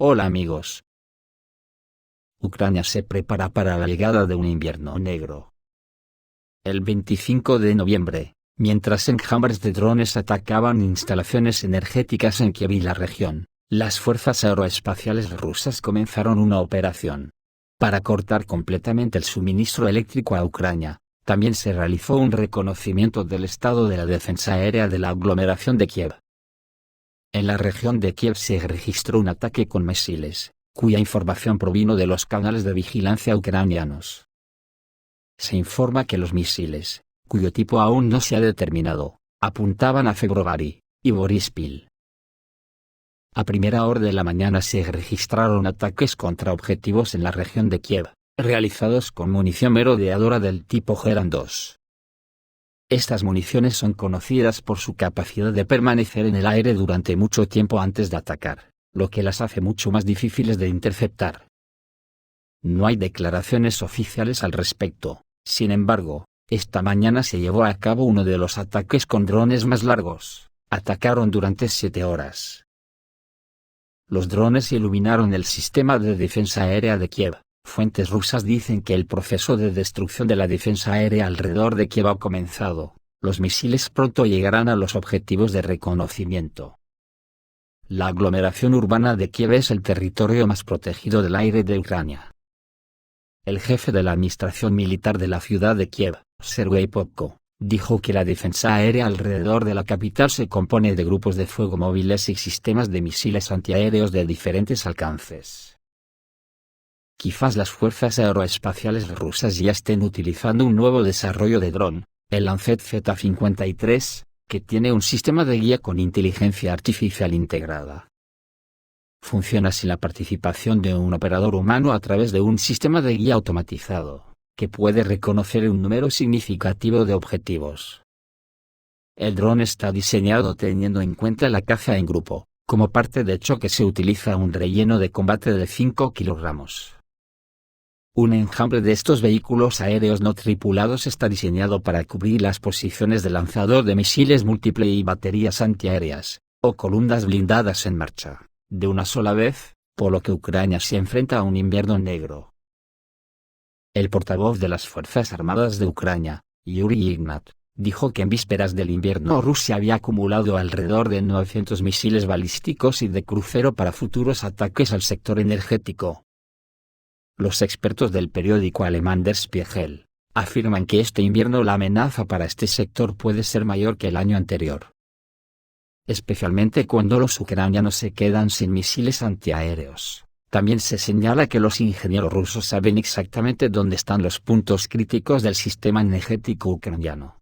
Hola amigos. Ucrania se prepara para la llegada de un invierno negro. El 25 de noviembre, mientras enjambres de drones atacaban instalaciones energéticas en Kiev y la región, las fuerzas aeroespaciales rusas comenzaron una operación para cortar completamente el suministro eléctrico a Ucrania. También se realizó un reconocimiento del estado de la defensa aérea de la aglomeración de Kiev. En la región de Kiev se registró un ataque con misiles, cuya información provino de los canales de vigilancia ucranianos. Se informa que los misiles, cuyo tipo aún no se ha determinado, apuntaban a Febrovary y Boryspil. A primera hora de la mañana se registraron ataques contra objetivos en la región de Kiev, realizados con munición merodeadora del tipo Geran 2. Estas municiones son conocidas por su capacidad de permanecer en el aire durante mucho tiempo antes de atacar, lo que las hace mucho más difíciles de interceptar. No hay declaraciones oficiales al respecto. Sin embargo, esta mañana se llevó a cabo uno de los ataques con drones más largos. Atacaron durante 7 horas. Los drones iluminaron el sistema de defensa aérea de Kiev. Fuentes rusas dicen que el proceso de destrucción de la defensa aérea alrededor de Kiev ha comenzado. Los misiles pronto llegarán a los objetivos de reconocimiento. La aglomeración urbana de Kiev es el territorio más protegido del aire de Ucrania. El jefe de la administración militar de la ciudad de Kiev, Sergei Popko, dijo que la defensa aérea alrededor de la capital se compone de grupos de fuego móviles y sistemas de misiles antiaéreos de diferentes alcances. Quizás las fuerzas aeroespaciales rusas ya estén utilizando un nuevo desarrollo de dron, el Lancet Z-53, que tiene un sistema de guía con inteligencia artificial integrada. Funciona sin la participación de un operador humano a través de un sistema de guía automatizado, que puede reconocer un número significativo de objetivos. El dron está diseñado teniendo en cuenta la caza en grupo. Como parte de choque se utiliza un relleno de combate de 5 kilogramos. Un enjambre de estos vehículos aéreos no tripulados está diseñado para cubrir las posiciones de lanzador de misiles múltiple y baterías antiaéreas, o columnas blindadas en marcha, de una sola vez, por lo que Ucrania se enfrenta a un invierno negro. El portavoz de las Fuerzas Armadas de Ucrania, Yuri Ignat, dijo que en vísperas del invierno Rusia había acumulado alrededor de 900 misiles balísticos y de crucero para futuros ataques al sector energético. Los expertos del periódico alemán Der Spiegel afirman que este invierno la amenaza para este sector puede ser mayor que el año anterior, especialmente cuando los ucranianos se quedan sin misiles antiaéreos. También se señala que los ingenieros rusos saben exactamente dónde están los puntos críticos del sistema energético ucraniano.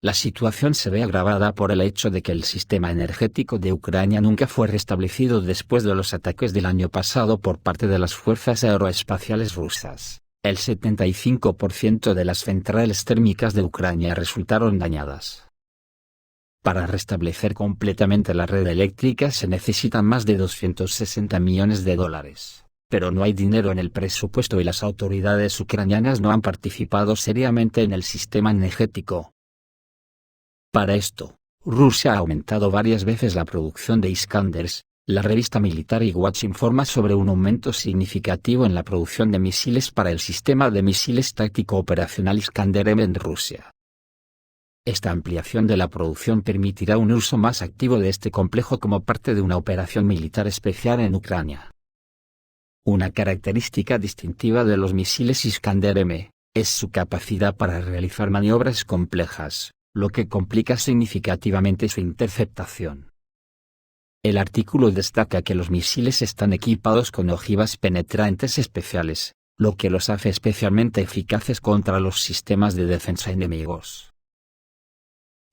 La situación se ve agravada por el hecho de que el sistema energético de Ucrania nunca fue restablecido después de los ataques del año pasado por parte de las fuerzas aeroespaciales rusas. El 75% de las centrales térmicas de Ucrania resultaron dañadas. Para restablecer completamente la red eléctrica se necesitan más de 260 millones de dólares, pero no hay dinero en el presupuesto y las autoridades ucranianas no han participado seriamente en el sistema energético. Para esto, Rusia ha aumentado varias veces la producción de Iskanders. La revista militar Iwatch informa sobre un aumento significativo en la producción de misiles para el sistema de misiles táctico operacional Iskander-M en Rusia. Esta ampliación de la producción permitirá un uso más activo de este complejo como parte de una operación militar especial en Ucrania. Una característica distintiva de los misiles Iskander-M es su capacidad para realizar maniobras complejas, lo que complica significativamente su interceptación. El artículo destaca que los misiles están equipados con ojivas penetrantes especiales, lo que los hace especialmente eficaces contra los sistemas de defensa enemigos.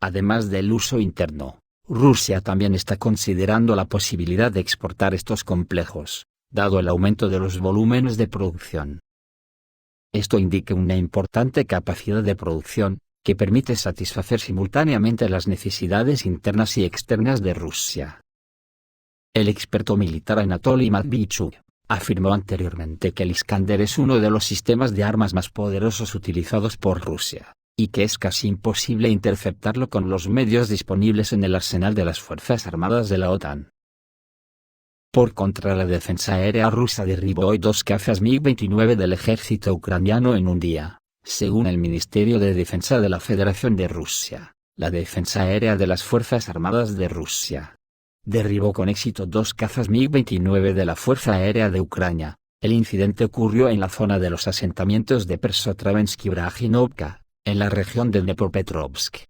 Además del uso interno, Rusia también está considerando la posibilidad de exportar estos complejos, dado el aumento de los volúmenes de producción. Esto indica una importante capacidad de producción, que permite satisfacer simultáneamente las necesidades internas y externas de Rusia. El experto militar Anatoly Matvichuk afirmó anteriormente que el Iskander es uno de los sistemas de armas más poderosos utilizados por Rusia, y que es casi imposible interceptarlo con los medios disponibles en el arsenal de las Fuerzas Armadas de la OTAN. Por contra, la defensa aérea rusa derribó hoy 2 cazas MiG-29 del ejército ucraniano en un día, según el Ministerio de Defensa de la Federación de Rusia. La defensa aérea de las Fuerzas Armadas de Rusia derribó con éxito 2 cazas MiG-29 de la Fuerza Aérea de Ucrania. El incidente ocurrió en la zona de los asentamientos de Persotravensky y Brajinovka, en la región de Dnepropetrovsk.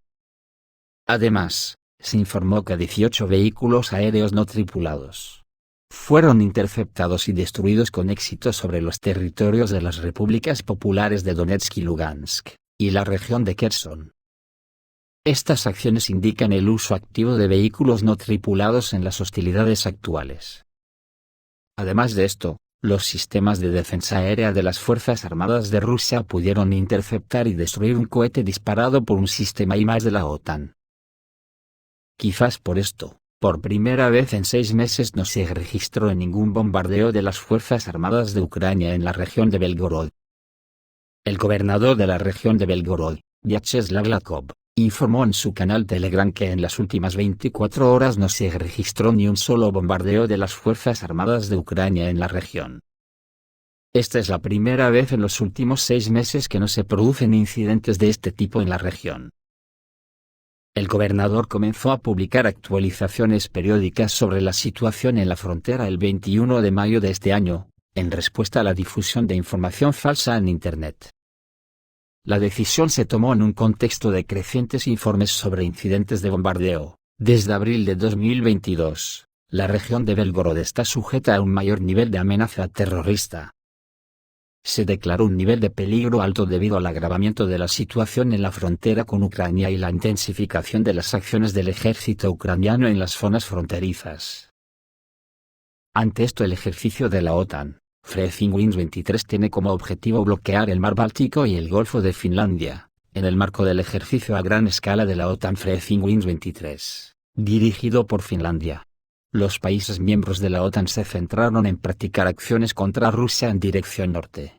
Además, se informó que 18 vehículos aéreos no tripulados fueron interceptados y destruidos con éxito sobre los territorios de las repúblicas populares de Donetsk y Lugansk, y la región de Kherson. Estas acciones indican el uso activo de vehículos no tripulados en las hostilidades actuales. Además de esto, los sistemas de defensa aérea de las Fuerzas Armadas de Rusia pudieron interceptar y destruir un cohete disparado por un sistema HIMARS de la OTAN. Quizás por esto, por primera vez en 6 meses no se registró ningún bombardeo de las Fuerzas Armadas de Ucrania en la región de Belgorod. El gobernador de la región de Belgorod, Vyacheslav Gladkov, informó en su canal Telegram que en las últimas 24 horas no se registró ni un solo bombardeo de las Fuerzas Armadas de Ucrania en la región. Esta es la primera vez en los últimos 6 meses que no se producen incidentes de este tipo en la región. El gobernador comenzó a publicar actualizaciones periódicas sobre la situación en la frontera el 21 de mayo de este año, en respuesta a la difusión de información falsa en Internet. La decisión se tomó en un contexto de crecientes informes sobre incidentes de bombardeo. Desde abril de 2022, la región de Belgorod está sujeta a un mayor nivel de amenaza terrorista. Se declaró un nivel de peligro alto debido al agravamiento de la situación en la frontera con Ucrania y la intensificación de las acciones del ejército ucraniano en las zonas fronterizas. Ante esto, el ejercicio de la OTAN, Freedom Wings 23, tiene como objetivo bloquear el mar Báltico y el Golfo de Finlandia, en el marco del ejercicio a gran escala de la OTAN Freedom Wings 23, dirigido por Finlandia. Los países miembros de la OTAN se centraron en practicar acciones contra Rusia en dirección norte.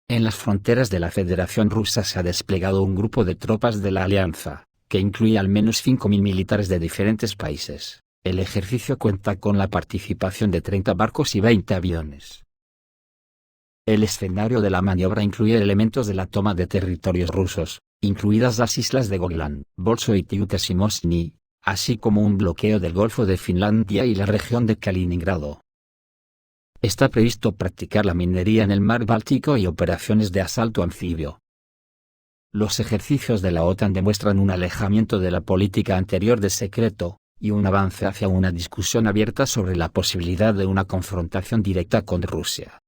En las fronteras de la Federación Rusa se ha desplegado un grupo de tropas de la alianza, que incluye al menos 5.000 militares de diferentes países. El ejercicio cuenta con la participación de 30 barcos y 20 aviones. El escenario de la maniobra incluye elementos de la toma de territorios rusos, incluidas las islas de Golan, Bolshoi y Utesimosny, así como un bloqueo del Golfo de Finlandia y la región de Kaliningrado. Está previsto practicar la minería en el mar Báltico y operaciones de asalto anfibio. Los ejercicios de la OTAN demuestran un alejamiento de la política anterior de secreto, y un avance hacia una discusión abierta sobre la posibilidad de una confrontación directa con Rusia.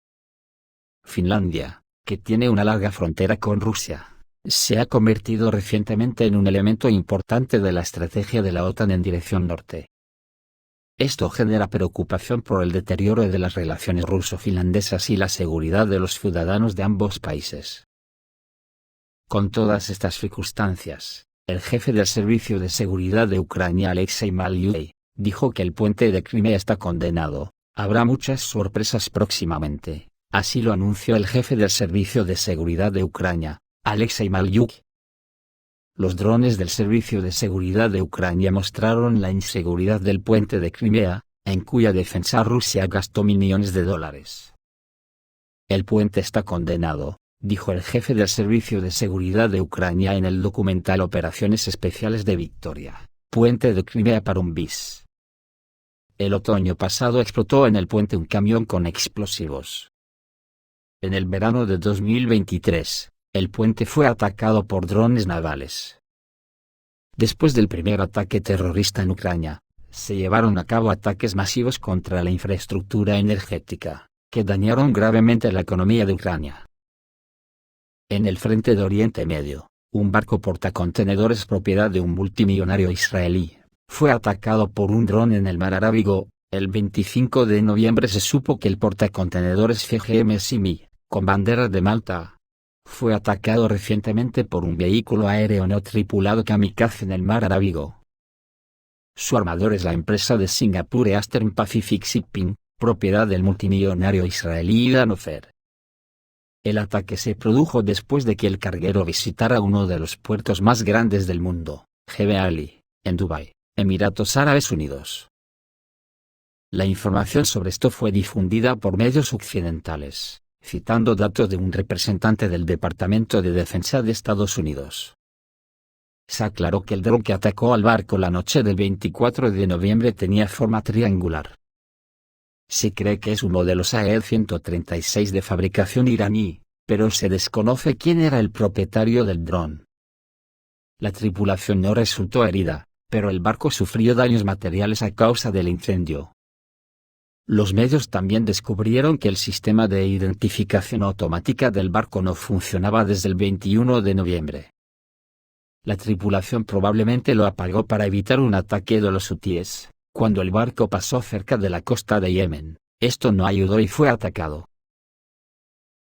Finlandia, que tiene una larga frontera con Rusia, se ha convertido recientemente en un elemento importante de la estrategia de la OTAN en dirección norte. Esto genera preocupación por el deterioro de las relaciones ruso-finlandesas y la seguridad de los ciudadanos de ambos países. Con todas estas circunstancias, el jefe del Servicio de Seguridad de Ucrania, Alexei Malyuk, dijo que el puente de Crimea está condenado. Habrá muchas sorpresas próximamente, así lo anunció el jefe del Servicio de Seguridad de Ucrania, Alexei Malyuk. Los drones del Servicio de Seguridad de Ucrania mostraron la inseguridad del puente de Crimea, en cuya defensa Rusia gastó millones de dólares. El puente está condenado, dijo el jefe del Servicio de Seguridad de Ucrania en el documental Operaciones Especiales de Victoria, Puente de Crimea para un bis. El otoño pasado explotó en el puente un camión con explosivos. En el verano de 2023, el puente fue atacado por drones navales. Después del primer ataque terrorista en Ucrania, se llevaron a cabo ataques masivos contra la infraestructura energética, que dañaron gravemente la economía de Ucrania. En el frente de Oriente Medio, un barco portacontenedores propiedad de un multimillonario israelí, fue atacado por un dron en el mar Arábigo. El 25 de noviembre se supo que el portacontenedores FGM Simi, con bandera de Malta, fue atacado recientemente por un vehículo aéreo no tripulado kamikaze en el mar Arábigo. Su armador es la empresa de Singapur Eastern Pacific Shipping, propiedad del multimillonario israelí Dan Ofer. El ataque se produjo después de que el carguero visitara uno de los puertos más grandes del mundo, Jebel Ali, en Dubái, Emiratos Árabes Unidos. La información sobre esto fue difundida por medios occidentales, citando datos de un representante del Departamento de Defensa de Estados Unidos. Se aclaró que el dron que atacó al barco la noche del 24 de noviembre tenía forma triangular. Se cree que es un modelo Shahed-136 de fabricación iraní, pero se desconoce quién era el propietario del dron. La tripulación no resultó herida, pero el barco sufrió daños materiales a causa del incendio. Los medios también descubrieron que el sistema de identificación automática del barco no funcionaba desde el 21 de noviembre. La tripulación probablemente lo apagó para evitar un ataque de los hutíes. Cuando el barco pasó cerca de la costa de Yemen, esto no ayudó y fue atacado.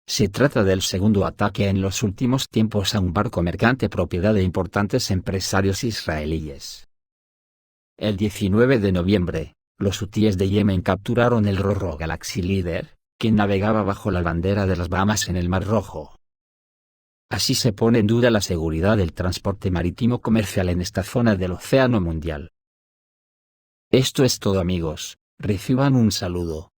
Se trata del segundo ataque en los últimos tiempos a un barco mercante propiedad de importantes empresarios israelíes. El 19 de noviembre, los hutíes de Yemen capturaron el Roro Galaxy Leader, que navegaba bajo la bandera de las Bahamas en el Mar Rojo. Así se pone en duda la seguridad del transporte marítimo comercial en esta zona del Océano Mundial. Esto es todo amigos, reciban un saludo.